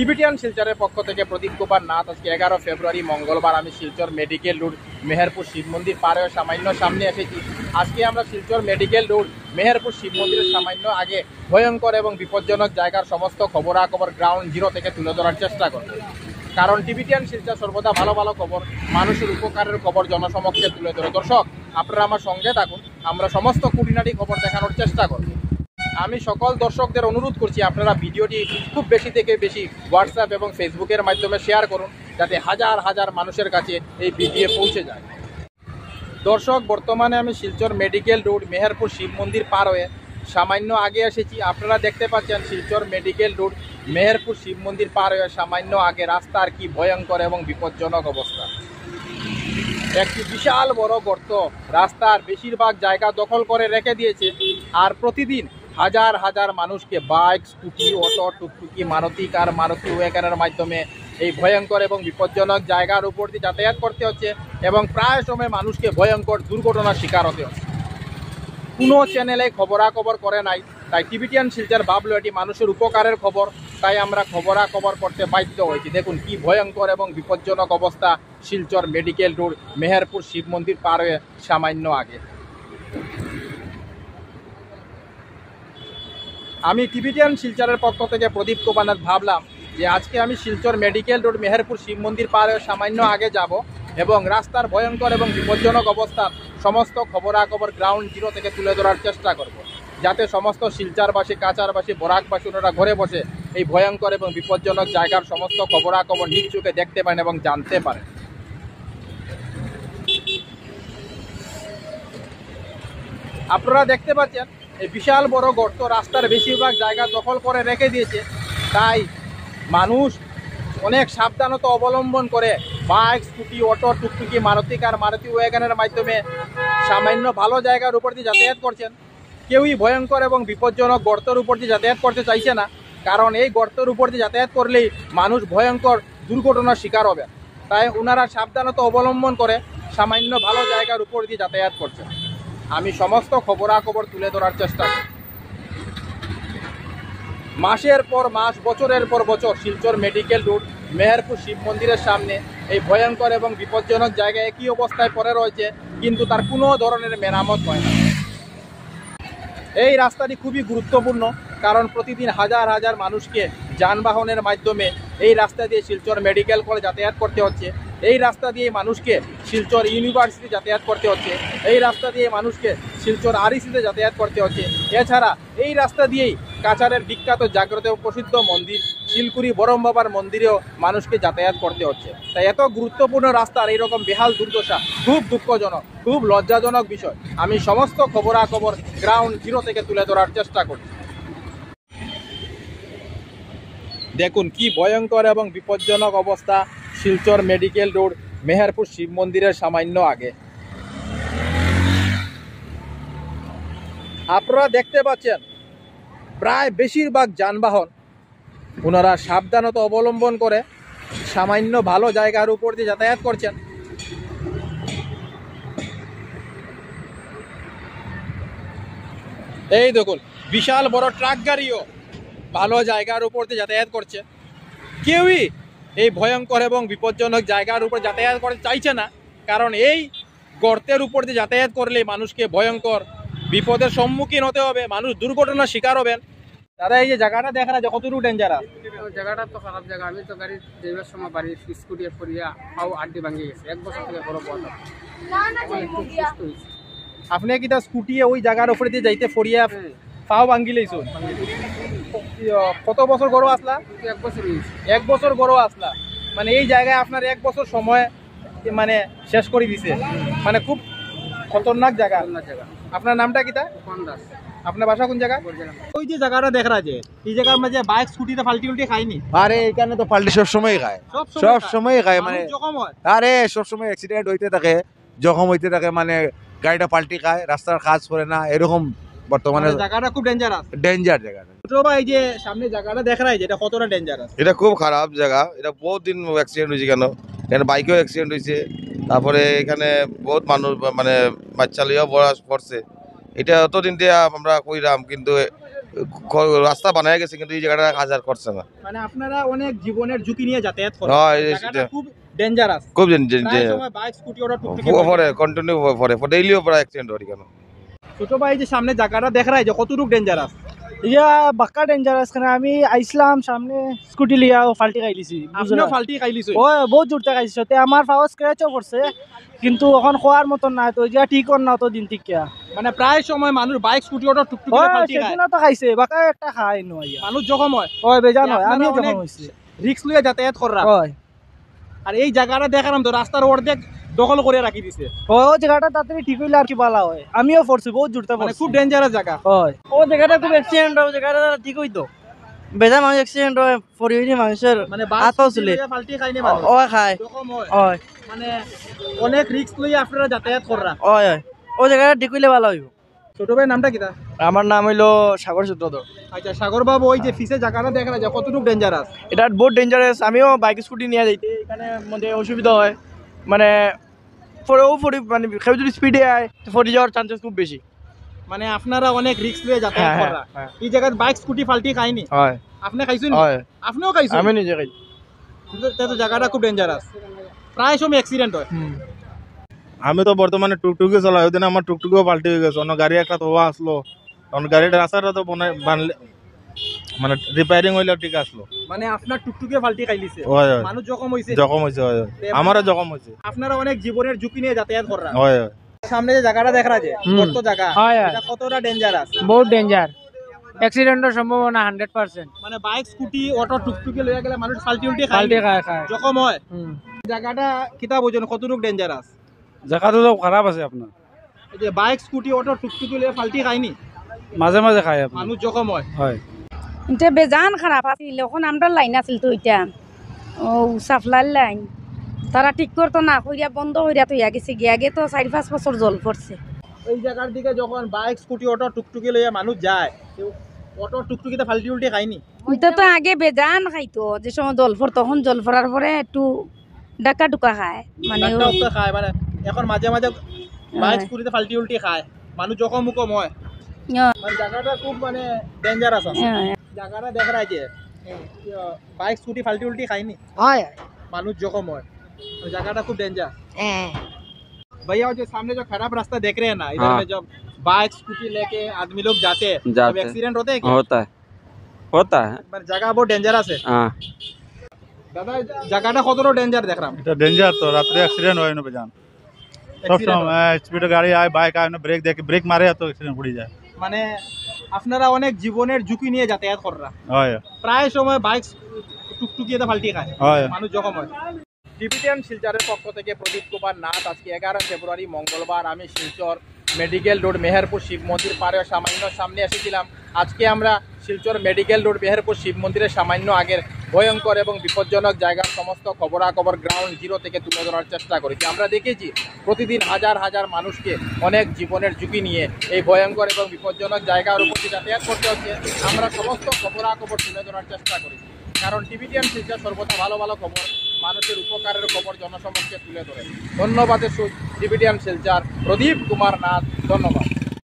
Tibetan শিলচরের পক্ষ থেকে প্রদীপ কুমার নাথ। আজকে 11 ফেব্রুয়ারি মঙ্গলবার আমি শিলচর মেডিকেল রোড মেহেরপুর শিব মন্দির পাড়ে সামান্য সামনে এসেছি। আজকে আমরা শিলচর মেডিকেল রোড মেহেরপুর শিব মন্দিরের সামান্য আগে ভয়ঙ্কর এবং বিপজ্জনক জায়গার সমস্ত খবরাখবর গ্রাউন্ড জিরো থেকে তুলে ধরার চেষ্টা করব। কারণ টিবিটিয়ান শিলচর সর্বদা ভালো ভালো খবর, মানুষের উপকারের খবর জনসমক্ষে তুলে ধরে। দর্শক, আপনারা আমার সঙ্গে থাকুন, আমরা সমস্ত খুঁটিনাটি খবর দেখানোর চেষ্টা করব। আমি সকল দর্শকদের অনুরোধ করছি, আপনারা ভিডিওটি খুব বেশি থেকে বেশি হোয়াটসঅ্যাপ এবং ফেসবুকের মাধ্যমে শেয়ার করুন, যাতে হাজার হাজার মানুষের কাছে এই ভিডিও পৌঁছে যায়। দর্শক, বর্তমানে আমি শিলচর মেডিকেল রোড মেহেরপুর শিব মন্দির পার হয়ে সামান্য আগে এসেছি। আপনারা দেখতে পাচ্ছেন শিলচর মেডিকেল রোড মেহেরপুর শিব মন্দির পার হয়ে সামান্য আগে রাস্তার কি ভয়ঙ্কর এবং বিপজ্জনক অবস্থা। একটি বিশাল বড় গর্ত রাস্তার বেশিরভাগ জায়গা দখল করে রেখে দিয়েছে। আর প্রতিদিন হাজার হাজার মানুষকে বাইক, স্কুটি, অটো, টুকটুকি, মারুতি কার, মারুতি ওয়েগানের মাধ্যমে এই ভয়ঙ্কর এবং বিপজ্জনক জায়গার উপর দিয়ে যাতায়াত করতে হচ্ছে এবং প্রায় সময় মানুষকে ভয়ঙ্কর দুর্ঘটনার শিকার হতে হচ্ছে। কোনো চ্যানেলে খবরাখবর করে নাই, তাই টিবিটিয়ান শিলচর ভাবলো এটি মানুষের উপকারের খবর, তাই আমরা খবরাখবর করতে বাধ্য হয়েছি। দেখুন কি ভয়ঙ্কর এবং বিপজ্জনক অবস্থা শিলচর মেডিকেল রোড মেহেরপুর শিব মন্দির পার হয়ে সামান্য আগে। আমি টিবিটিয়ান শিলচরের পক্ষ থেকে প্রদীপ কুমার নাথ ভাবলাম যে আজকে আমি শিলচর মেডিকেল রোড মেহেরপুর শিব মন্দির পার হয়ে সামান্য আগে যাব এবং রাস্তার ভয়ঙ্কর এবং বিপজ্জনক অবস্থার সমস্ত খবরাখবর গ্রাউন্ড জিরো থেকে তুলে ধরার চেষ্টা করব, যাতে সমস্ত শিলচরবাসী, কাছারবাসী, বরাকবাসী ওনারা ঘরে বসে এই ভয়ঙ্কর এবং বিপজ্জনক জায়গার সমস্ত খবরাখবর নিজ চোখে দেখতে পারেন এবং জানতে পারেন। আপনারা দেখতে পাচ্ছেন এই বিশাল বড় গর্ত রাস্তার বেশিরভাগ জায়গা দখল করে রেখে দিয়েছে, তাই মানুষ অনেক সাবধানতা অবলম্বন করে বাইক, স্কুটি, অটো, টুকটুকি, মারুতি কার, মারুতি ওয়াগনের মাধ্যমে সামান্য ভালো জায়গার উপর দিয়ে যাতায়াত করছেন। কেউই ভয়ঙ্কর এবং বিপজ্জনক গর্তের উপর দিয়ে যাতায়াত করতে চাইছে না, কারণ এই গর্তের উপর দিয়ে যাতায়াত করলেই মানুষ ভয়ঙ্কর দুর্ঘটনার শিকার হবে। তাই ওনারা সাবধানতা অবলম্বন করে সামান্য ভালো জায়গার উপর দিয়ে যাতায়াত করছেন। আমি সমস্ত খবরাখবর তুলে ধরার চেষ্টা করি। মাসের পর মাস, বছরের পর বছর শিলচর মেডিকেল রোড মেহেরপুর শিব মন্দিরের সামনে এই ভয়ঙ্কর এবং বিপজ্জনক জায়গায় একই অবস্থায় পড়ে রয়েছে, কিন্তু তার কোনো ধরনের মেরামত হয় না। এই রাস্তাটি খুবই গুরুত্বপূর্ণ, কারণ প্রতিদিন হাজার হাজার মানুষকে যানবাহনের মাধ্যমে এই রাস্তা দিয়ে শিলচর মেডিকেল কলেজ যাতায়াত করতে হচ্ছে। এই রাস্তা দিয়ে মানুষকে শিলচর ইউনিভার্সিটি যাতায়াত করতে হচ্ছে। এই রাস্তা দিয়ে মানুষকে শিলচর আরইসিতে যাতায়াত করতে হচ্ছে। এছাড়া এই রাস্তা দিয়েই কাছাড়ের বিখ্যাত জাগ্রত প্রসিদ্ধ মন্দির শিলকুড়ি বরম বাবার মন্দিরেও মানুষকে যাতায়াত করতে হচ্ছে। তাই এত গুরুত্বপূর্ণ রাস্তার এইরকম বেহাল দুর্দশা খুব দুঃখজনক, খুব লজ্জাজনক বিষয়। আমি সমস্ত খবরাখবর গ্রাউন্ড জিরো থেকে তুলে ধরার চেষ্টা করছি। দেখুন কি ভয়ঙ্কর এবং বিপজ্জনক অবস্থা শিলচর মেডিকেল রোড মেহেরপুর শিব মন্দিরের সামান্য আগে। আপনারা দেখতে পাচ্ছেন প্রায় বেশিরভাগ যানবাহন ওনারা সাবধানতা অবলম্বন করে সামান্য ভালো জায়গার উপর দিয়ে যাতায়াত করছেন। এই দেখুন বিশাল বড় ট্রাক গাড়িও ভালো জায়গার উপর দিয়ে যাতায়াত করছে। কেউই এই ভয়ঙ্কর এবং বিপজ্জনক জায়গার উপর যাতায়াত করতে চাইছে না, কারণ এই গর্তের উপর দিয়ে যাতায়াত করলে মানুষকে ভয়ঙ্কর বিপদের সম্মুখীন হতে হবে, মানুষ দুর্ঘটনার শিকার হবেন। দাদা, এই যে জায়গাটা দেখা না কতটুকু ডেঞ্জারাস? জায়গাটা তো খারাপ জায়গা। আমি তো গাড়ি ড্রাইভার সময় বাড়ি স্কুটি পড়িয়া পাও আড্ডি ভাঙিয়ে গেছে। 1 বছর থেকে বড় পথ। আপনি কি তা স্কুটি ওই জায়গার উপরে দিয়ে যাইতে ফরিয়া পাও ভাঙ্গি লাইছো? কত বছর গরো আসলা? 1 বছর হয়েছে। 1 বছর গরো আসলা, মানে এই জায়গায় আপনার 1 বছর সময় মানে শেষ করে দিছে, মানে খুব খতরনাক জায়গা। আপনার নামটা কিতা? দাস। আপনার বাসা কোন জায়গা? ওই যে জায়গাটা দেখা যায়, এই জায়গার মাঝে বাইক স্কুটিতে পাল্টি উল্টি খায়নি? আরে এখানে তো পাল্টি সব সময় খায়, সব সময় খায়, মানে আরে সব সময় অ্যাক্সিডেন্ট হইতে থাকে, জখম হইতে থাকে, মানে গাড়িটা পাল্টি খায়, রাস্তার কাজ করে না, এরকম বর্তমানে জায়গাটা খুব ডেঞ্জারাস। ডেঞ্জার জায়গাটা। এই যে সামনে জায়গাটা দেখা যায়, এটা কতটা ডেঞ্জারাস? এটা খুব খারাপ জায়গা। এটা বহুত দিন অ্যাক্সিডেন্ট হয়েছে, কেন এখানে বাইকেও অ্যাক্সিডেন্ট হয়েছে, তারপরে এখানে বহুত মানুষ মানে বাচ্চা লইয়াও পড়ছে। এটা অতদিন দিয়ে আমরা কইরাম, কিন্তু রাস্তা বানায় গেছে কিন্তু এই জায়গাটা কাজ আর করছে না। মানে আপনারা অনেক জীবনের ঝুঁকি নিয়ে যাতায়াত করেন, হ্যাঁ, জায়গাটা খুব ডেঞ্জারাস, খুব প্রায় সময় বাইক স্কুটি ওটা টুকটুকি পরে কন্টিনিউ পরে ডেইলিও প্রায় অ্যাক্সিডেন্ট হয় কেন। ছোট ভাই যে সামনে জায়গাটা দেখ রায় যে কতটুকু ডেঞ্জারাস? ইয়া বাক্কা ডেঞ্জারাস খানে আমি আইসলাম সামনে স্কুটি লিয়া ফাল্টি খাইলিছি। আপনিও ফাল্টি খাইলিছো? ও বহুত জোরতে খাইছি, তে আমার পাওয়ার স্ক্র্যাচও পড়ছে কিন্তু এখন খোয়ার মতন নাই, তো যা ঠিক না তো দিন ঠিক কিয়া মানে প্রায় সময় মানুষ বাইক স্কুটি ওটা টুকটুকি ফাল্টি খায়, সেদিনও তো খাইছে বাক্কা একটা খাই নয়, মানুষ জখম হয়, ওই বেজান হয়, আপনারা আমিও অনেক যখন হইছি রিস্ক লইয়া যাতায়াত করা। ওই আর এই জায়গাটা দেখালাম তো রাস্তার অর্ধেক দখল করে রাখি দিছে, ও জায়গাটা তাড়াতাড়ি ঠিক হইলে আর কি ভালো হয়, আমিও পড়ছি বহুত জোরতে মানে পড়ছি খুব ডেঞ্জারাস জায়গা। ওই ও জায়গাটা খুব অ্যাক্সিডেন্ট হয়, জায়গাটা ঠিক হইতো বেজান মানুষ অ্যাক্সিডেন্ট হয় পরি হইনি মানুষের মানে আতও চলে ফাল্টি খাইনি মানুষ ও খায় জখম হয়, ওই মানে অনেক রিস্ক লইয়া আপনারা যাতায়াত করা। ওই ও জায়গাটা ঠিক হইলে ভালো হইব। ছোট ভাই নামটা কিটা? আমার নাম হইলো সাগর সূত্রধর। আচ্ছা সাগর বাবু, ওই যে ফিসে জায়গাটা দেখা যায় কতটুকু ডেঞ্জারাস? এটা বহুত ডেঞ্জারাস, আমিও বাইক স্কুটি নিয়ে যাইতে এখানে মধ্যে অসুবিধা হয়, মানে মানে কেউ যদি স্পিডে আয় তো ফরি যাওয়ার চান্সেস খুব বেশি। মানে আপনারা অনেক রিস্ক লইয়া যাতায়াত হ্যাঁ, করা, হ্যাঁ। এই জায়গায় বাইক স্কুটি ফাল্টি খাইনি? হয় আপনি খাইছেন? হয় আপনিও খাইছেন? আমি নিজে খাই। তো জায়গাটা খুব ডেঞ্জারাস, প্রায় সময় অ্যাক্সিডেন্ট হয়। আমি তো বর্তমানে টুকটুকি চালাই, ওই দিন আমার টুকটুকিও পাল্টি হয়ে গেছে, অন্য গাড়ি একটা তো হওয়া আসলো, অন্য গাড়ির রাস্তাটা তো বানলে মানে রিপেয়ারিং হইলে ঠিক আসলো। মানে আপনার টুকটুকে ফাল্টি খাইলিছে, হয় হয়, মানুষ জখম হইছে, জখম হয়েছে, হয় হয়, আমারও জখম হয়েছে, আপনারা অনেক জীবনের ঝুঁকি নিয়ে যাতায়াত করা। হয় হয়। সামনে যে জায়গাটা দেখা যায় কত জায়গা, হয়, হয়। এটা কতটা ডেঞ্জারাস? বহুত ডেঞ্জার, অ্যাক্সিডেন্টের সম্ভাবনা 100%। মানে বাইক স্কুটি অটো টুকটুকি লইয়া গেলে মানুষ ফাল্টি উল্টি পাল্টে খায়, খায় জখম হয়। জায়গাটা কিতা বুঝেন কতটুকু ডেঞ্জারাস? জায়গাটা তো খারাপ আছে আপনার, এই যে বাইক স্কুটি অটো টুকটুকি লইয়া ফাল্টি খায়নি, মাঝে মাঝে খায় আপনার। মানুষ জখম হয়। হয় এটা বেজান খারাপ আছিল, এখন আমরা লাইন আছিল তো এটা ও সাপ্লাই লাইন, তারা ঠিক করতো না, কইরা বন্ধ হইয়া তো গেছে, গিয়ে আগে তো 4-5 বছর জল পড়ছে। এই জায়গার দিকে যখন বাইক স্কুটি অটো টুকটুকি লইয়া মানুষ যায়, অটো টুকটুকিতে ফাল্টি উল্টি খায়নি? এটা তো আগে বেজান খাইতো, যে সময় জল পড়তো, তখন জল পড়ার পরে একটু ডাকা ডুকা খায়, মানে ডাক্তার উক্তা খায়, মানে এখন মাঝে মাঝে বাইক হ্যাঁ। স্কুটিতে ফাল্টি উল্টি খায়, মানুষ জখম মুখম হয়। হ্যাঁ। মানে জায়গাটা খুব মানে ডেঞ্জারাস আছে। হ্যাঁ। জায়গাটা দেখা যায় যে বাইক স্কুটি ফাল্টি उल्टी खाई হয় मानुष जख्म हो, तो जगह खूब डेंजर। भैया जो सामने जो खराब रास्ता देख रहे हैं ना, इधर में जब बाइक स्कूटी लेके आदमी लोग जाते हैं तब एक्सीडेंट होते हैं क्या? होता है पर जगह बहुत डेंजरस है। हाँ। दादा जगह कतटा डेंजर देख रहा हूँ। এটা ডেঞ্জার তো, রাত্রে অ্যাক্সিডেন্ট হয় না বেজান, সবসময় স্পিডে গাড়ি আয়, বাইক আয় না, ব্রেক দেখে ব্রেক মারে তো অ্যাক্সিডেন্ট পড়ে যায়। মানে আপনারা অনেক জীবনের ঝুঁকি নিয়ে যাতায়াত করা, হয় প্রায় সময় বাইক টুকটুকিতে ফাল্টি খায়, হয়। মানুষ জখম হয়। টিবিটিয়ান শিলচরের পক্ষ থেকে প্রদীপ কুমার নাথ। আজকে 11 ফেব্রুয়ারি মঙ্গলবার আমি শিলচর মেডিকেল রোড মেহেরপুর শিব মন্দির পাড়ে সামান্য সামনে এসেছিলাম। আজকে আমরা শিলচর মেডিকেল রোড মেহেরপুর শিব মন্দিরের সামান্য আগের ভয়ঙ্কর এবং বিপজ্জনক জায়গার সমস্ত খবরাখবর গ্রাউন্ড জিরো থেকে তুলে ধরার চেষ্টা করেছি। আমরা দেখেছি প্রতিদিন হাজার হাজার মানুষকে অনেক জীবনের ঝুঁকি নিয়ে এই ভয়ঙ্কর এবং বিপজ্জনক জায়গার উপর যাতায়াত করতে হচ্ছে। আমরা সমস্ত খবরাখবর তুলে ধরার চেষ্টা করেছি, কারণ টিবিটিয়ান শিলচর সর্বদা ভালো ভালো খবর, মানুষের উপকারের খবর জনসমক্ষে তুলে ধরে। ধন্যবাদের সুখ টিবিটিয়ান শিলচর, প্রদীপ কুমার নাথ, ধন্যবাদ।